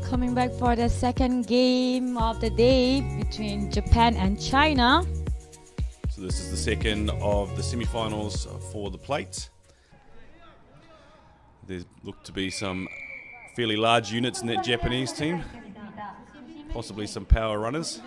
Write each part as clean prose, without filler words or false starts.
Coming back for the second game of the day between Japan and China. So this is the second of the semi-finals for the plate. There look to be some fairly large units in that Japanese team, possibly some power runners.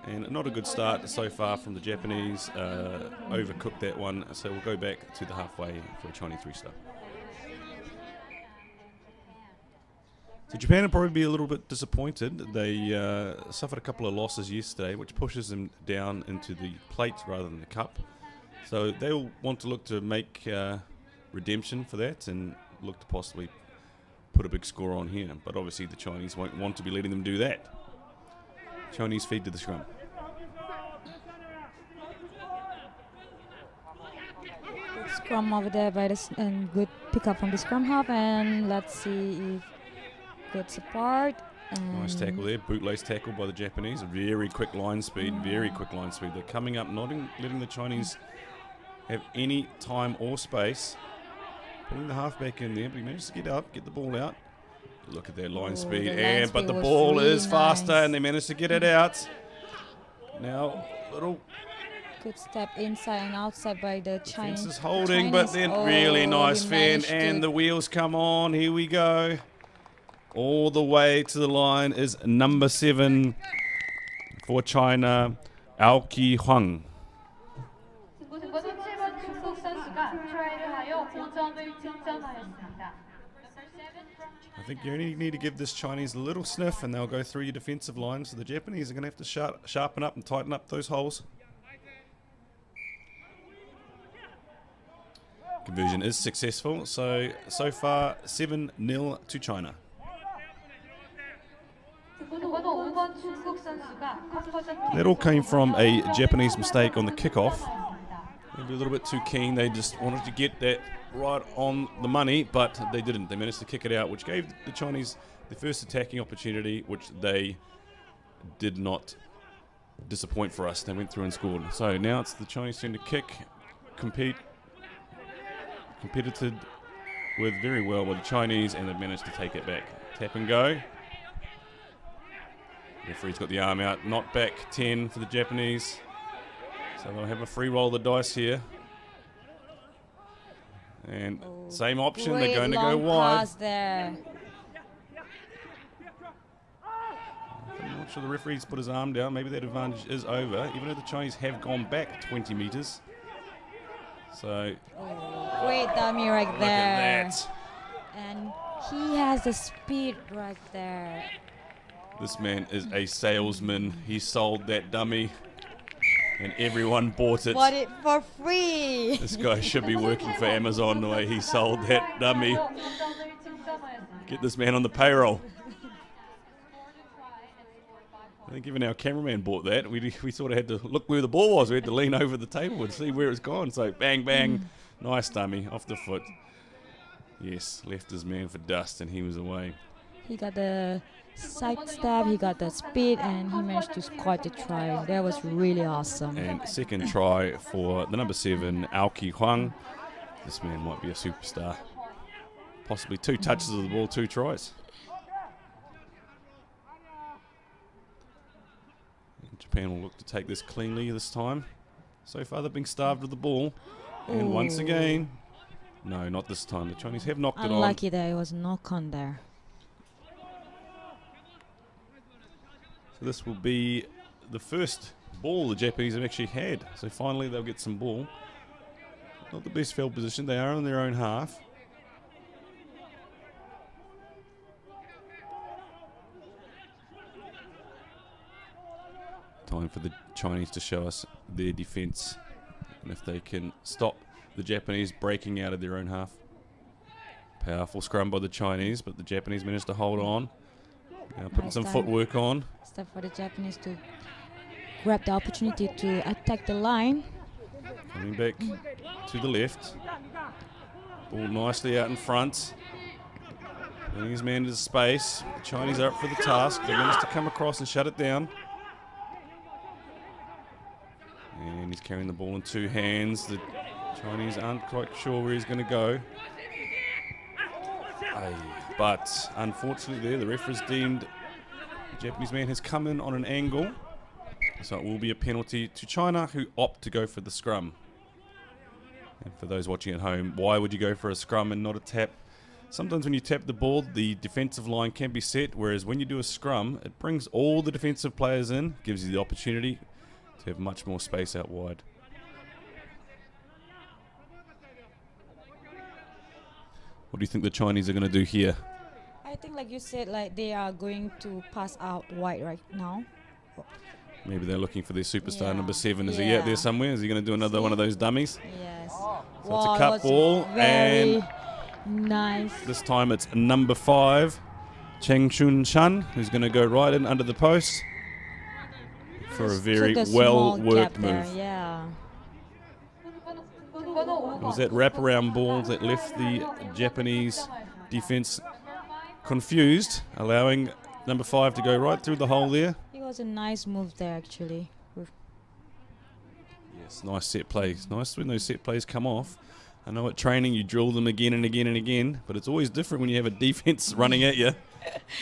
And not a good start so far from the Japanese. Overcooked that one, so we'll go back to the halfway for a Chinese restart. So Japan will probably be a little bit disappointed. They suffered a couple of losses yesterday, which pushes them down into the plate rather than the cup. So they'll want to look to make redemption for that and look to possibly put a big score on here. But obviously the Chinese won't want to be letting them do that. Chinese feed to the scrum. Good scrum over there by the and good pickup from the scrum half, and let's see if good support. Nice tackle there, bootlace tackle by the Japanese. Very quick line speed, very quick line speed. They're coming up, not letting the Chinese have any time or space. Putting the halfback in there, but he managed to get up, get the ball out. Look at their line speed, but the ball really is faster, nice. and they managed to get it out. Now, little Good step inside and outside by the Chinese. fence is holding, but then really nice fan, and the wheels come on. Here we go. All the way to the line is number 7 for China, Aoki Huang. I think you only need to give this Chinese a little sniff and they'll go through your defensive line. So the Japanese are going to have to sharpen up and tighten up those holes. Conversion is successful. So far 7-0 to China. That all came from a Japanese mistake on the kickoff. Maybe a little bit too keen. They just wanted to get that right on the money, but they didn't. They managed to kick it out, which gave the Chinese the first attacking opportunity, which they did not disappoint for us. They went through and scored. So now it's the Chinese turn to kick, competed with very well by the Chinese, and they've managed to take it back. Tap and go. Referee's got the arm out. Not back 10 for the Japanese. So they'll have a free roll of the dice here. And same option, they're going to go wide. Pass there. I'm not sure the referee's put his arm down. Maybe that advantage is over, even though the Chinese have gone back 20 metres. So, Great dummy right look there. at that. And he has the speed right there. This man is a salesman. He sold that dummy and everyone bought it. Bought it for free. This guy should be working for Amazon the way he sold that dummy. Get this man on the payroll. I think even our cameraman bought that. We sort of had to look where the ball was. We had to lean over the table and see where it's gone. So bang, bang. Nice dummy off the foot. Yes, left his man for dust and he was away. He got the side step, he got the speed, and he managed to score the try. That was really awesome. And second try for the number 7, Aoki Huang. This man might be a superstar. Possibly 2 touches of the ball, 2 tries. And Japan will look to take this cleanly this time. So far they've been starved of the ball. And once again, no, not this time. The Chinese have knocked it on. Unlucky there, it was knock on there. So this will be the first ball the Japanese have actually had. So finally they'll get some ball. Not the best field position. They are on their own half. Time for the Chinese to show us their defense. And if they can stop the Japanese breaking out of their own half. Powerful scrum by the Chinese, but the Japanese managed to hold on. Now putting Nice some time. footwork on. Step for the Japanese to grab the opportunity to attack the line. Coming back to the left. Ball nicely out in front. Letting his man into space. The Chinese are up for the task. They managed to come across and shut it down. And he's carrying the ball in 2 hands. The Chinese aren't quite sure where he's going to go. But unfortunately there, the referee's deemed the Japanese man has come in on an angle. So it will be a penalty to China, who opt to go for the scrum. And for those watching at home, why would you go for a scrum and not a tap? Sometimes when you tap the ball, the defensive line can be set, whereas when you do a scrum, it brings all the defensive players in, gives you the opportunity to have much more space out wide. What do you think the Chinese are going to do here? I think, like you said, like they are going to pass out wide right now. Maybe they're looking for their superstar Yeah. number 7. Is he out there somewhere? Is he going to do another one of those dummies? Yes. So it's a cut ball, very and nice. this time it's number 5, Cheng Chun Chan, who's going to go right in under the post for a very Took a well small worked gap there, move. yeah. It was that wraparound ball that left the Japanese defense confused, allowing number 5 to go right through the hole there. It was a nice move there, actually. Yes, nice set plays. Nice when those set plays come off. I know at training you drill them again and again and again, but it's always different when you have a defense running at you.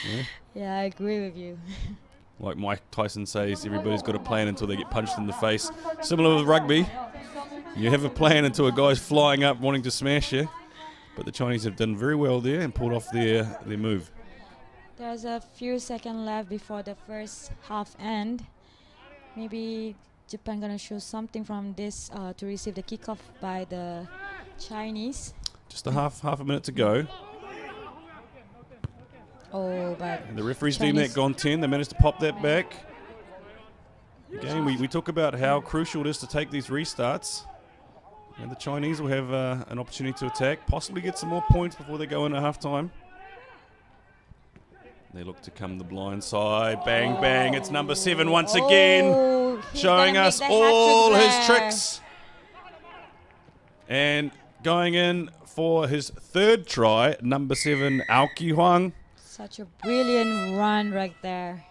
Yeah. Yeah, I agree with you. Like Mike Tyson says, everybody's got a plan until they get punched in the face. Similar with rugby. You have a plan until a guy's flying up wanting to smash you. But the Chinese have done very well there and pulled off their move. There's a few seconds left before the first half end. Maybe Japan gonna show something from this to receive the kickoff by the Chinese. Just a half a minute to go. Oh, but And the referee's deemed that gone 10. They managed to pop that back. Again, we talk about how crucial it is to take these restarts. And the Chinese will have an opportunity to attack, possibly get some more points before they go in at half-time. They look to come the blind side. Bang, bang. It's number 7 once again, he's showing gonna us make the all hat-trick his there. tricks. And going in for his 3rd try, number 7, Aoki Huang. Such a brilliant run right there.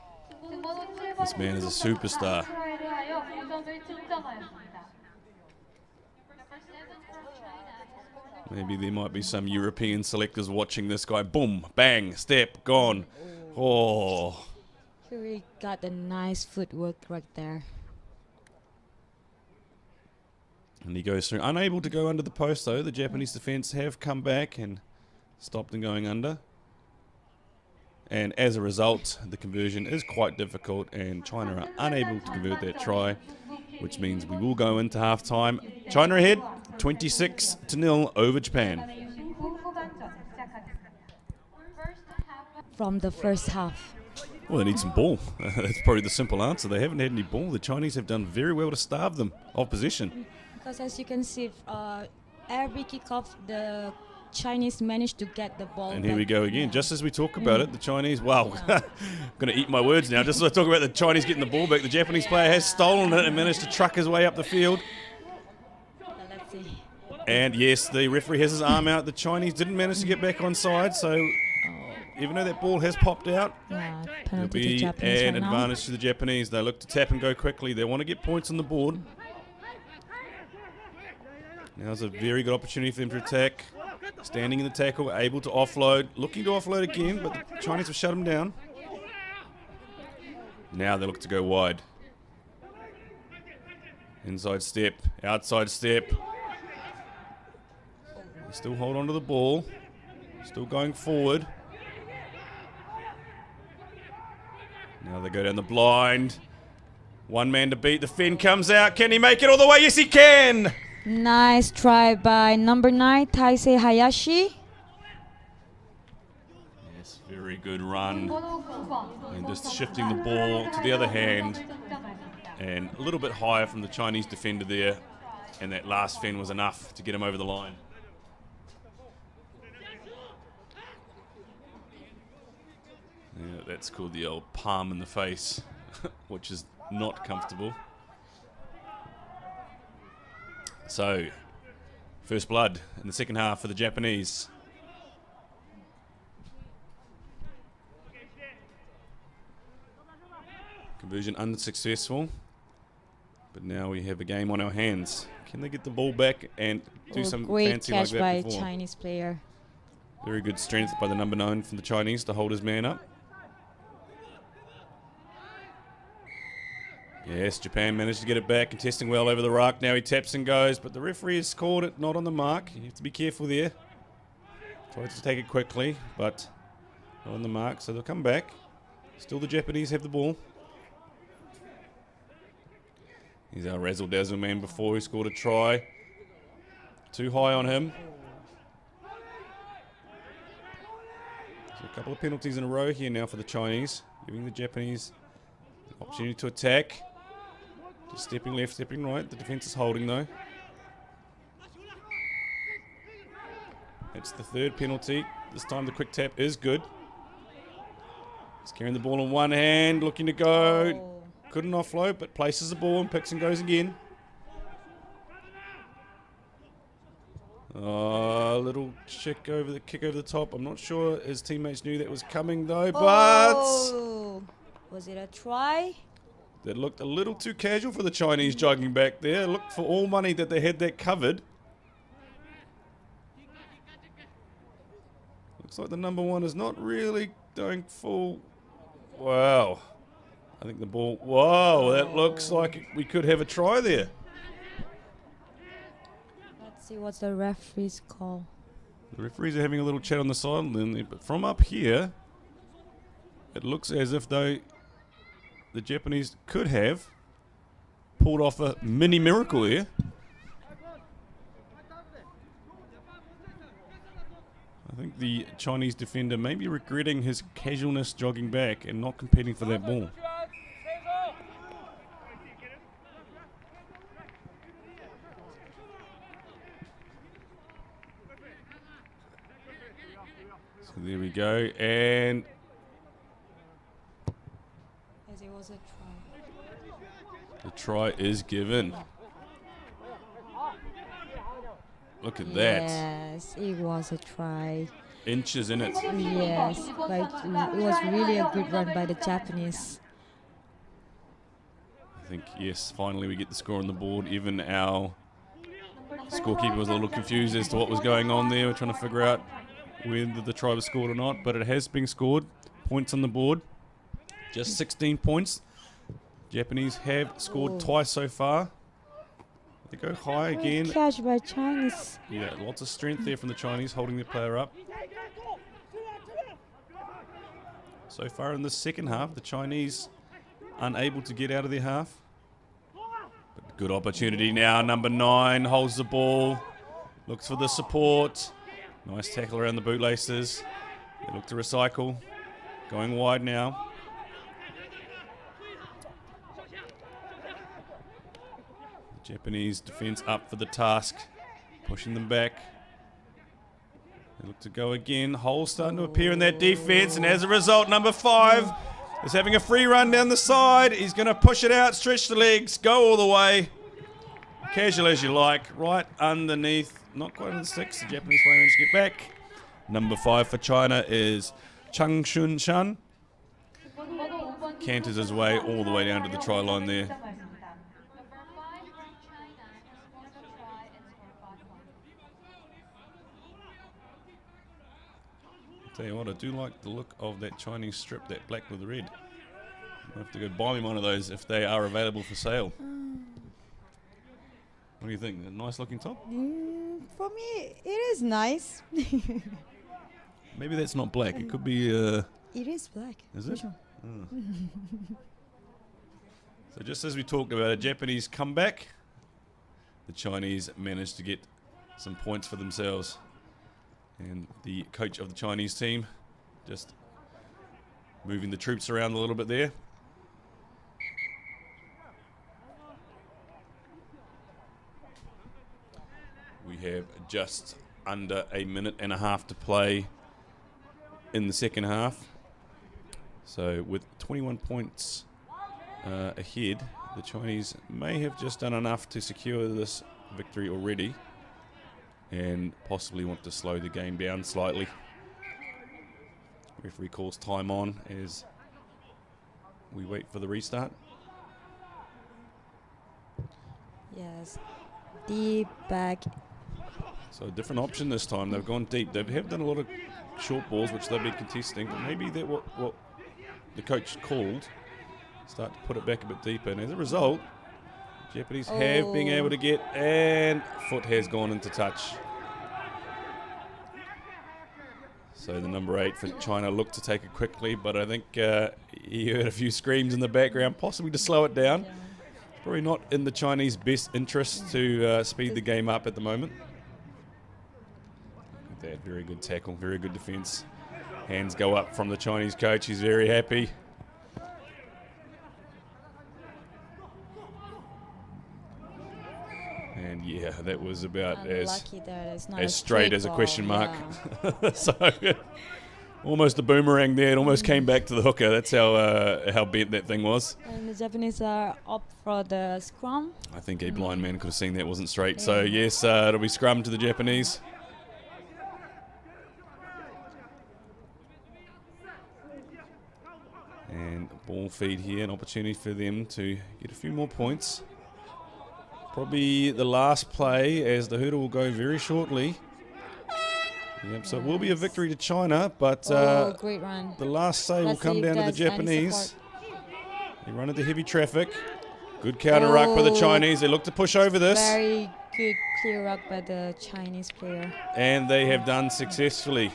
This man is a superstar. Maybe there might be some European selectors watching this guy. Boom, bang, step, gone. Oh. He really got a nice footwork right there. And he goes through. Unable to go under the post, though. The Japanese defense have come back and stopped them going under. And as a result, the conversion is quite difficult, and China are unable to convert that try, which means we will go into half-time. China ahead, 26-0 over Japan. From the first half. Well, they need some ball. That's probably the simple answer. They haven't had any ball. The Chinese have done very well to starve them of possession. Because as you can see, every kickoff, the Chinese managed to get the ball. And here we back. go again. Yeah. Just as we talk about it, the Chinese, wow, I'm going to eat my words now. Just as I talk about the Chinese getting the ball back, the Japanese player has stolen it and managed to truck his way up the field. Let's see. And yes, the referee has his arm out. The Chinese didn't manage to get back on side, so even though that ball has popped out, Yeah, it'll penalty to be Japanese an right now. advantage to the Japanese. They look to tap and go quickly. They want to get points on the board. Now's a very good opportunity for them to attack. Standing in the tackle, able to offload. Looking to offload again, but the Chinese have shut them down. Now they look to go wide. Inside step, outside step. They still hold on to the ball. Still going forward. Now they go down the blind. One man to beat. The fin comes out. Can he make it all the way? Yes, he can. Nice try by number 9, Taisei Hayashi. Yes, very good run. And just shifting the ball to the other hand. And a little bit higher from the Chinese defender there. And that last fin was enough to get him over the line. Yeah, that's called the old palm in the face, which is not comfortable. So, first blood in the second half for the Japanese. Conversion unsuccessful. But now we have a game on our hands. Can they get the ball back and do some Great fancy like catch that by before? Chinese player. Very good strength by the number 9 from the Chinese to hold his man up. Yes, Japan managed to get it back, contesting well over the ruck. Now he taps and goes, but the referee has scored it not on the mark. You have to be careful there. Tried to take it quickly, but not on the mark, so they'll come back. Still the Japanese have the ball. He's our razzle-dazzle man before he scored a try. Too high on him. So a couple of penalties in a row here now for the Chinese, giving the Japanese the opportunity to attack. Just stepping left, stepping right. The defence is holding though. It's the third penalty. This time the quick tap is good. He's carrying the ball in one hand, looking to go. Couldn't offload, but places the ball and picks and goes again. A little kick over the top. I'm not sure his teammates knew that was coming though, but was it a try? That looked a little too casual for the Chinese jogging back there. Looked for all money that they had that covered. Looks like the number 1 is not really going full. Wow. I think the ball... Whoa, that looks like we could have a try there. Let's see what's the referee's call. The referees are having a little chat on the sideline, but from up here, it looks as if though the Japanese could have pulled off a mini miracle here. I think the Chinese defender may be regretting his casualness jogging back and not competing for that ball. So there we go, and As it was a try. the try is given. Look at that. Yes, it was a try. Inches in it. Yes, but it was really a good run by the Japanese. I think, yes, finally we get the score on the board. Even our scorekeeper was a little confused as to what was going on there. We're trying to figure out whether the try was scored or not, but it has been scored. Points on the board. Just 16 points. Japanese have scored twice so far. They go high again. Catch by Chinese. Yeah, lots of strength there from the Chinese holding their player up. So far in the second half, the Chinese unable to get out of their half. But good opportunity now. Number 9 holds the ball. Looks for the support. Nice tackle around the bootlaces. They look to recycle. Going wide now. Japanese defense up for the task, pushing them back. They look to go again. Holes starting to appear in that defense, and as a result, number 5 is having a free run down the side. He's going to push it out, stretch the legs, go all the way. Casual as you like, right underneath, not quite in the sticks. The Japanese player managed to get back. Number 5 for China is Chung Shun Shan. Canters his way all the way down to the try line there. Tell you what, I do like the look of that Chinese strip, that black with the red. I'll have to go buy me one of those if they are available for sale. What do you think? A nice looking top? For me, it is nice. Maybe that's not black. It could be... It is black. Is it? Oh. So just as we talked about a Japanese comeback, the Chinese managed to get some points for themselves. And the coach of the Chinese team just moving the troops around a little bit there. We have just under a minute and a half to play in the second half. So with 21 points ahead, the Chinese may have just done enough to secure this victory already, and possibly want to slow the game down slightly. Referee calls time on as we wait for the restart. Yes, deep back So a different option this time. They've gone deep. They have done a lot of short balls, which they've been contesting. But maybe that what the coach called. Start to put it back a bit deeper. And as a result, Japanese have been able to get, and foot has gone into touch. So the number 8 for China looked to take it quickly, but I think he heard a few screams in the background, possibly to slow it down. Probably not in the Chinese best interest to speed the game up at the moment. That very good tackle, very good defence. Hands go up from the Chinese coach. He's very happy. And yeah, that was about as straight as a question mark. Yeah. So almost a boomerang there. It almost came back to the hooker. That's how bent that thing was. And the Japanese are up for the scrum. I think a blind man could have seen that wasn't straight. Yeah. So yes, it'll be scrum to the Japanese. And ball feed here, an opportunity for them to get a few more points. Probably the last play, as the hurdle will go very shortly. Yep, so it will be a victory to China, but great run. The last say will come down to the Japanese. They run into heavy traffic. Good counter ruck by the Chinese. They look to push over this. Very good clear ruck by the Chinese player. And they have done successfully.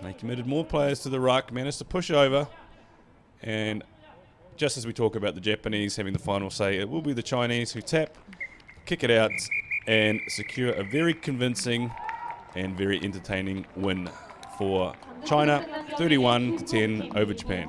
They committed more players to the ruck, managed to push over, and just as we talk about the Japanese having the final say, it will be the Chinese who tap, kick it out, and secure a very convincing and very entertaining win for China, 31-10 over Japan.